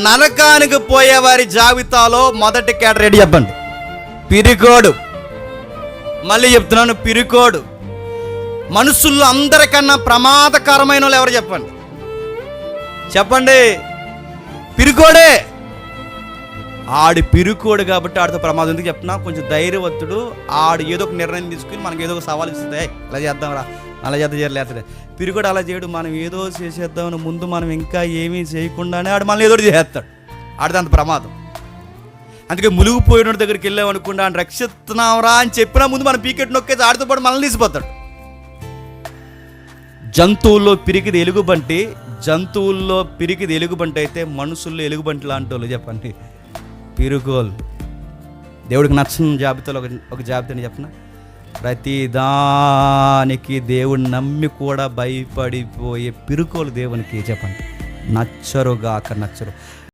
నరకానికి పోయే వారి జాబితాలో మొదటి కేటగిరీ చెప్పండి, పిరికోడు. మళ్ళీ చెప్తున్నాను, పిరికోడు. మనుషుల్లో అందరికన్నా ప్రమాదకరమైన వాళ్ళు ఎవరు చెప్పండి? చెప్పండి, పిరికోడే. ఆడు పిరుకోడు కాబట్టి ఆడితో ప్రమాదం. ఎందుకు చెప్తున్నా, కొంచెం ధైర్యవంతుడు. ఆడు ఏదో ఒక నిర్ణయం తీసుకుని మనకి ఏదో ఒక సవాల్ ఇస్తుంది, అలా చేద్దాం రా, అలా చేద్దాం లేకపోతే. పిరుకోడు అలా చేయడు. మనం ఏదో చేసేద్దామని ముందు మనం ఇంకా ఏమీ చేయకుండానే ఆడు మనల్ని ఏదో చేస్తాడు. ఆడితే అంత ప్రమాదం. అందుకే మునిగిపోయిన దగ్గరికి వెళ్ళామనుకుండా ఆయన రక్షిస్తున్నావురా అని చెప్పినా ముందు మనం పీకెట్ నొక్కేది ఆడితో పాటు మనల్ని తీసిపోతాడు. జంతువుల్లో పిరికిది ఎలుగుబంటి, జంతువుల్లో పిరికిది ఎలుగుబంటి అయితే మనుషుల్లో ఎలుగుబంటి లాంటి వాళ్ళు చెప్పండి, పిరుకోలు. దేవుడికి నచ్చిన జాబితాలో ఒక జాబితాని చెప్పిన, ప్రతిదానికి దేవుడిని నమ్మి కూడా భయపడిపోయే పిరుకోలు దేవునికి చెప్పండి నచ్చరుగాక నచ్చరు.